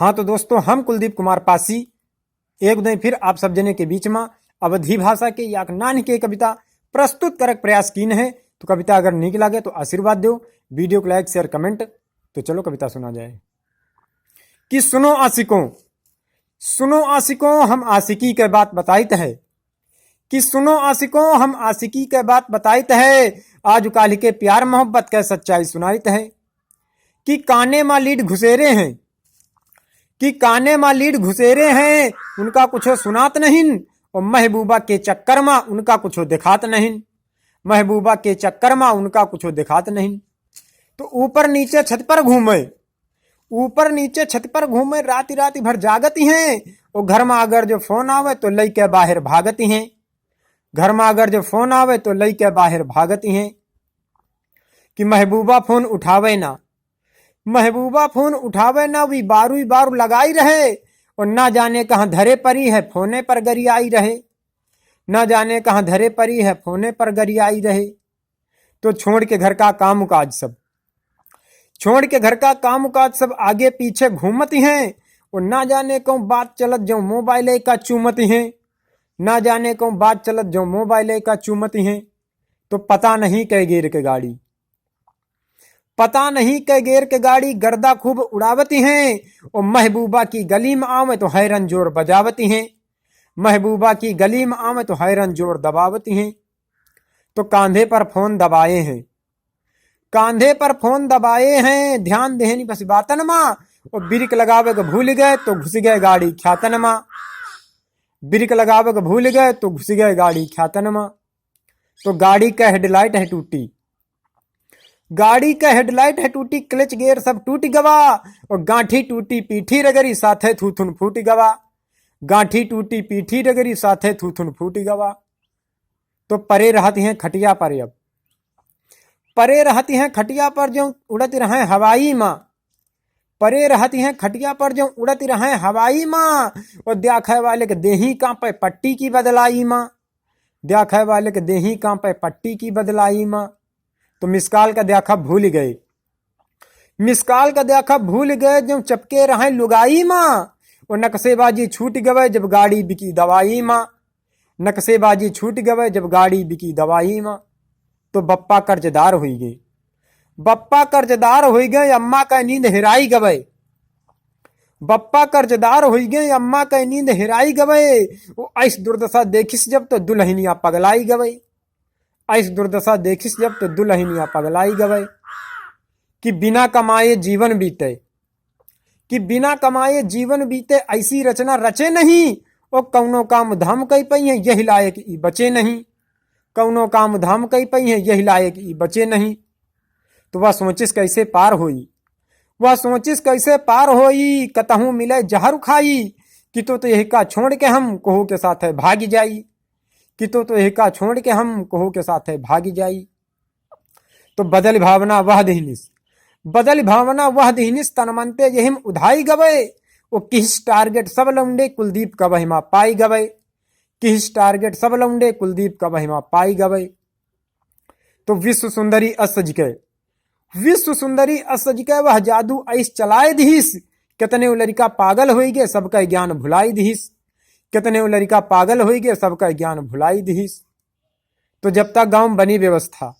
हाँ तो दोस्तों, हम कुलदीप कुमार पासी एक दिन फिर आप सब जने के बीच में अवधी भाषा के या नान के कविता प्रस्तुत करक प्रयास कीन है। तो कविता अगर निक लगे तो आशीर्वाद दो, वीडियो को लाइक शेयर कमेंट। तो चलो कविता सुना जाए। कि सुनो आशिकों हम आशिकी के बात बताइत है। कि सुनो आशिकों हम आशिकी के बात बताइत है। आज काल के प्यार मोहब्बत के सच्चाई सुनाइत है। कि काने मां लीड घुसेरे हैं, कि काने मां लीड घुसेरे हैं, उनका कुछ सुनात नहीं। और महबूबा के चक्कर में उनका कुछ दिखात नहीं। महबूबा के चक्कर में उनका कुछ दिखात नहीं। तो ऊपर नीचे छत पर घूमे राती राती भर जागती हैं। और घर में अगर जो फोन आवे तो लई के बाहर भागती हैं। घर में अगर जो फोन आवे तो लई के बाहर भागती हैं। कि महबूबा फोन उठावे ना, महबूबा फोन उठावे ना, वी बारू लगाई रहे। और ना जाने कहाँ धरे परी है, फोने पर गरी आई रहे। ना जाने कहाँ धरे परी है, फोने पर गरी आई रहे। तो छोड़ के घर का काम काज सब, छोड़ के घर का काम काज सब आगे पीछे घूमती हैं। और ना जाने कौन बात चलत जो मोबाइल का चूमती हैं। ना जाने कौन बात चलत जो मोबाइल का चूमती हैं। तो पता नहीं कै गेर के गाड़ी, पता नहीं कै गेर के गाड़ी गर्दा खूब उड़ावती हैं। और महबूबा की गली में आवे तो हैरन जोर बजावती हैं। महबूबा की गली में आवे तो हैरन जोर दबावती हैं। तो कांधे पर फोन दबाए हैं, कांधे पर फोन दबाए हैं, ध्यान देहनी बस बातन मां। और ब्रेक लगावे के भूल गए तो घुस गए गाड़ी ख्यातन मां। ब्रेक लगावे के भूल गए तो घुस गए गाड़ी ख्यातन मां। तो गाड़ी का हेडलाइट है टूटी, गाड़ी का हेडलाइट है टूटी, क्लच गियर सब टूट गवा। और गांठी टूटी पीठी रगरी साथे थूथुन फूट गवा। गांठी टूटी पीठी रगरी साथे थूथुन फूट गवा। तो परे रहती हैं खटिया पर, अब परे रहती हैं खटिया पर जो उड़ती रहे हवाई माँ। परे रहती हैं खटिया पर जो उड़ती रहे हवाई माँ। और देखे वाले के देही कांपे पट्टी की बदलाई माँ। देखे वाले के देही कांपे पट्टी की बदलाई माँ। तो मिसकाल का देखा भूल गए, मिसकाल का देखा भूल गए जो चपके रहे लुगाई माँ। और नक्शेबाजी छूट गए जब गाड़ी बिकी दवाई माँ। नक्शेबाजी छूट गए जब गाड़ी बिकी दवाई माँ। तो बप्पा कर्जदार हुई गए, बप्पा कर्जदार हो गए, अम्मा का नींद हिराई गए। बप्पा कर्जदार हो गए, अम्मा का नींद हिराई गए। वो ऐस दुर्दशा देखिस जब तो दुल्हनिया पगलाई गए। ऐस दुर्दशा देखिस जब तो दुल्हनिया पगलाई गए। कि बिना कमाए जीवन बीते, कि बिना कमाए जीवन बीते, ऐसी रचना रचे नहीं। और कौनो काम धाम कई पई है, यही लायक ई बचे नहीं। कौनो काम धाम कई पई है, यही लायक ई बचे नहीं। तो वह सोचिस कैसे पार होई, वह सोचिस कैसे पार होई, कतहूं मिले जहर खाई। कि तो यही का छोड़ के हम कोहू के साथ है भागी जाई। कि तो यही का छोड़ के हम कोहू के साथ है भागी जाई। तो बदल भावना वह दीनिस, बदल भावना वह दीनिस, तनमनते यहिम उधाई गवे। वो किस टारगेट सब लौंडे कुलदीप का वहिमा पाई गवे। किस टारगेट सब लौंडे कुलदीप का वहिमा पाई गवे। तो विश्व सुंदरी असज के, विश्व सुंदरी असज के वह जादू ऐस चलाए दीस। कितने वो लड़का पागल हो गए सबका ज्ञान भुलाई दीस। कितने वो लड़का पागल हो गए सबका ज्ञान भुलाई दीस। तो जब तक गांव बनी व्यवस्था,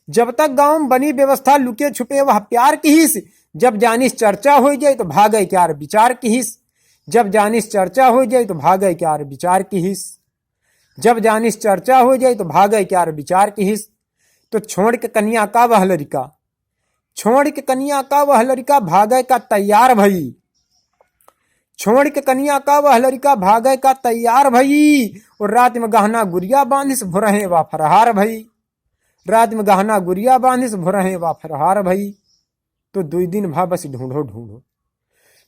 जब तक गांव बनी व्यवस्था, लुके छुपे वह प्यार की हिस। जब जानिस चर्चा हो जाए तो भागे क्यार विचार की हिस। जब जानिस चर्चा हो जाए तो भागे क्यार विचार की हिस। जब जानिस चर्चा हो जाए तो भागे क्यार विचार की हिस। तो छोड़ के कन्या का वह लड़का, छोड़ के कन्या का वह लड़का भागे का तैयार भई। छोड़ के कन्या का वह लड़का भागे का तैयार भई। और रात में गहना गुड़िया बांधिस भुरहे वा फरहार भई। रात में गहना गुड़िया बांधिस भुरहे वा फरहार भई। तो 2 दिन भा बस ढूंढो ढूंढो,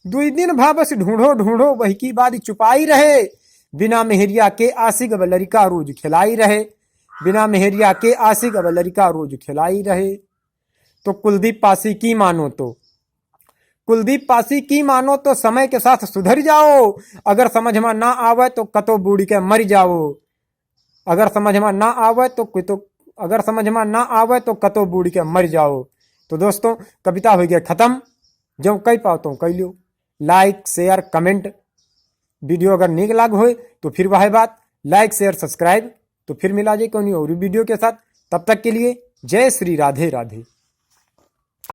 2 दिन भा बस ढूंढो ढूंढो, वही की बात चुपाई रहे। बिना मेहरिया के आशिक अब लड़का रोज खिलाई रहे। बिना मेहरिया के आशिक अब लड़का रोज खिलाई रहे। तो कुलदीप पासी की मानो तो, कुलदीप पासी की मानो तो समय के साथ सुधर जाओ। अगर समझ में ना आवे तो कतो बूढ़ के मर जाओ। अगर समझ में ना आवे तो अगर समझ में ना आवे तो कतो बूढ़ के मर जाओ। तो दोस्तों, कविता हो गया खत्म। जो कई पाओ तो कई लो। Like share comment. वीडियो अगर नीक लाग होए तो फिर वह बात लाइक शेयर सब्सक्राइब। तो फिर मिला जाए कोई और वीडियो के साथ, तब तक के लिए जय श्री राधे राधे।